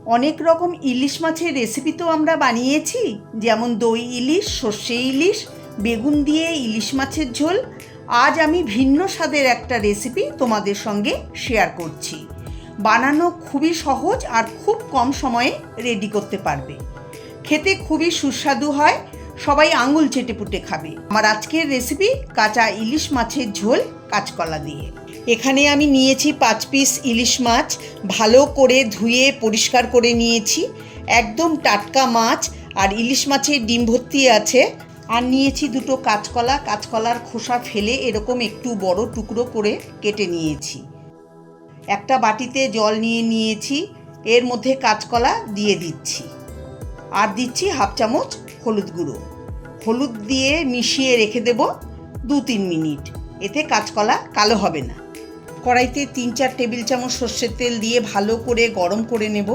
অনেক রকম ইলিশ মাছের রেসিপি তো আমরা বানিয়েছি, যেমন দই ইলিশ, সর্ষে ইলিশ, বেগুন দিয়ে ইলিশ মাছের ঝোল। আজ আমি ভিন্ন স্বাদের একটা রেসিপি তোমাদের সঙ্গে শেয়ার করছি। বানানো খুবই সহজ আর খুব কম সময়ে রেডি করতে পারবে। খেতে খুবই সুস্বাদু হয়, সবাই আঙুল চেটেপুটে খাবে। আমার আজকের রেসিপি কাঁচা ইলিশ মাছের ঝোল কাঁচকলা দিয়ে। এখানে আমি নিয়েছি 5 পিস ইলিশ মাছ, ভালো করে ধুয়ে পরিষ্কার করে নিয়েছি। একদম টাটকা মাছ, আর ইলিশ মাছের ডিম ভর্তি আছে। আর নিয়েছি দুটো কাঁচকলা, কাঁচকলার খোসা ফেলে এরকম একটু বড় টুকরো করে কেটে নিয়েছি। একটা বাটিতে জল নিয়ে নিয়েছি, এর মধ্যে কাঁচকলা দিয়ে দিচ্ছি। আর দিচ্ছি হাফ চামচ হলুদ গুঁড়ো। হলুদ দিয়ে মিশিয়ে রেখে দেব 2-3 মিনিট, এতে কাঁচকলা কালো হবে না। কড়াইতে 3-4 টেবিল চামচ সর্ষের তেল দিয়ে ভালো করে গরম করে নেব।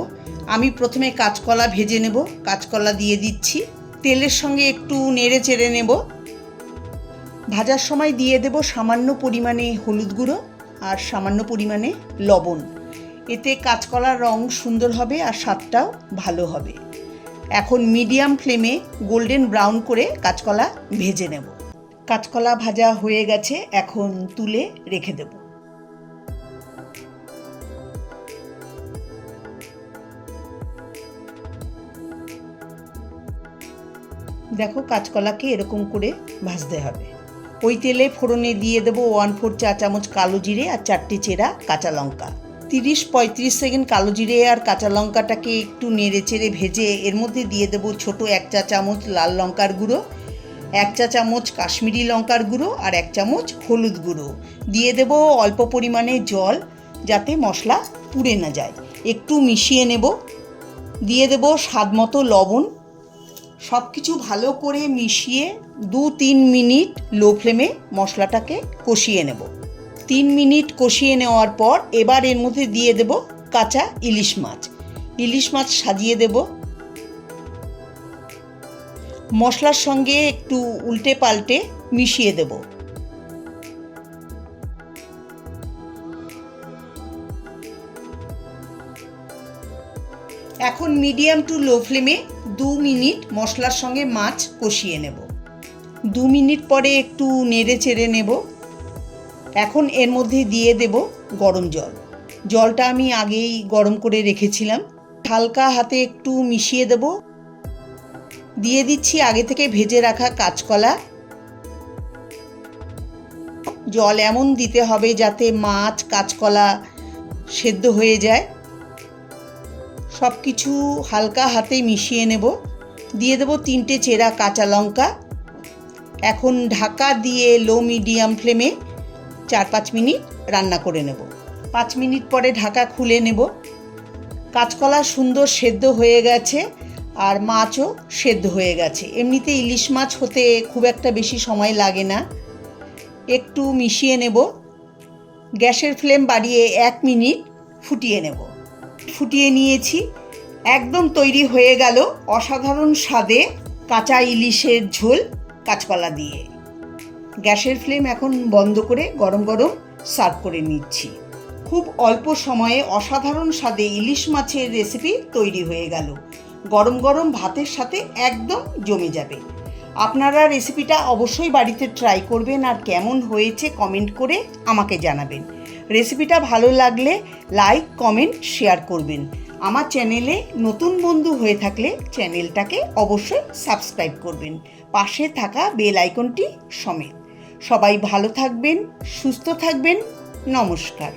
আমি প্রথমে কাঁচকলা ভেজে নেব। কাঁচকলা দিয়ে দিচ্ছি, তেলের সঙ্গে একটু নেড়ে চেড়ে নেব। ভাজার সময় দিয়ে দেব সামান্য পরিমাণে হলুদ গুঁড়ো আর সামান্য পরিমাণে লবণ। এতে কাঁচকলার রং সুন্দর হবে আর স্বাদটাও ভালো হবে। এখন মিডিয়াম ফ্লেমে গোল্ডেন ব্রাউন করে কাঁচকলা ভেজে নেব। কাঁচকলা ভাজা হয়ে গেছে, এখন তুলে রেখে দেব। দেখো, কাঁচকলাকে এরকম করে ভাজতে হবে। ওই তেলে ফোড়নে দিয়ে দেবো 1/4 চা চামচ কালো জিরে আর 4টে চেরা কাঁচা লঙ্কা। 30-35 সেকেন্ড কালো জিরে আর কাঁচা লঙ্কাটাকে একটু নেড়ে চেড়ে ভেজে এর মধ্যে দিয়ে দেবো ছোটো 1 চা চামচ লাল লঙ্কার গুঁড়ো, 1 চা চামচ কাশ্মীরি লঙ্কার গুঁড়ো আর 1 চামচ হলুদ গুঁড়ো। দিয়ে দেবো অল্প পরিমাণে জল, যাতে মশলা পুড়ে না যায়। একটু মিশিয়ে নেব। দিয়ে দেবো স্বাদ মতো লবণ। সব কিছু ভালো করে মিশিয়ে 2-3 মিনিট লো ফ্লেমে মশলাটাকে কষিয়ে নেব। 3 মিনিট কষিয়ে নেওয়ার পর এবার এর মধ্যে দিয়ে দেব কাঁচা ইলিশ মাছ। ইলিশ মাছ সাজিয়ে দেব। মশলার সঙ্গে একটু উল্টে পাল্টে মিশিয়ে দেব। এখন মিডিয়াম টু লো ফ্লেমে 2 মিনিট মশলার সঙ্গে মাছ কষিয়ে নেব। 2 মিনিট পরে একটু নেড়ে চেড়ে নেব। এখন এর মধ্যে দিয়ে দেব গরম জল। জলটা আমি আগেই গরম করে রেখেছিলাম। হালকা হাতে একটু মিশিয়ে দেব। দিয়ে দিচ্ছি আগে থেকে ভেজে রাখা কাঁচকলা। জল এমন দিতে হবে যাতে মাছ কাঁচকলা সেদ্ধ হয়ে যায়। সব কিছু হালকা হাতে মিশিয়ে নেব। দিয়ে দেব 3টে চেরা কাঁচা লঙ্কা। এখন ঢাকা দিয়ে লো মিডিয়াম ফ্লেমে 4-5 মিনিট রান্না করে নেব। 5 মিনিট পরে ঢাকা খুলে নেব। কাঁচকলা সুন্দর সেদ্ধ হয়ে গেছে আর মাছও সেদ্ধ হয়ে গেছে। এমনিতে ইলিশ মাছ হতে খুব একটা বেশি সময় লাগে না। একটু মিশিয়ে নেব। গ্যাসের ফ্লেম বাড়িয়ে 1 মিনিট ফুটিয়ে নেব। ফুটিয়ে নিয়েছি। একদম তৈরি হয়ে গেল অসাধারণ স্বাদে কাঁচা ইলিশের ঝোল কাঁচকলা দিয়ে। গ্যাসের ফ্লেম এখন বন্ধ করে গরম গরম সার্ভ করে নিচ্ছি। খুব অল্প সময়ে অসাধারণ স্বাদে ইলিশ মাছের রেসিপি তৈরি হয়ে গেল। গরম গরম ভাতের সাথে একদম জমে যাবে। আপনারা রেসিপিটা অবশ্যই বাড়িতে ট্রাই করবেন আর কেমন হয়েছে কমেন্ট করে আমাকে জানাবেন। রেসিপিটা ভালো লাগলে লাইক, কমেন্ট, শেয়ার করবেন। আমার চ্যানেলে নতুন বন্ধু হয়ে থাকলে চ্যানেলটাকে অবশ্যই সাবস্ক্রাইব করবেন, পাশে থাকা বেল আইকনটি সমেত। সবাই ভালো থাকবেন, সুস্থ থাকবেন। নমস্কার।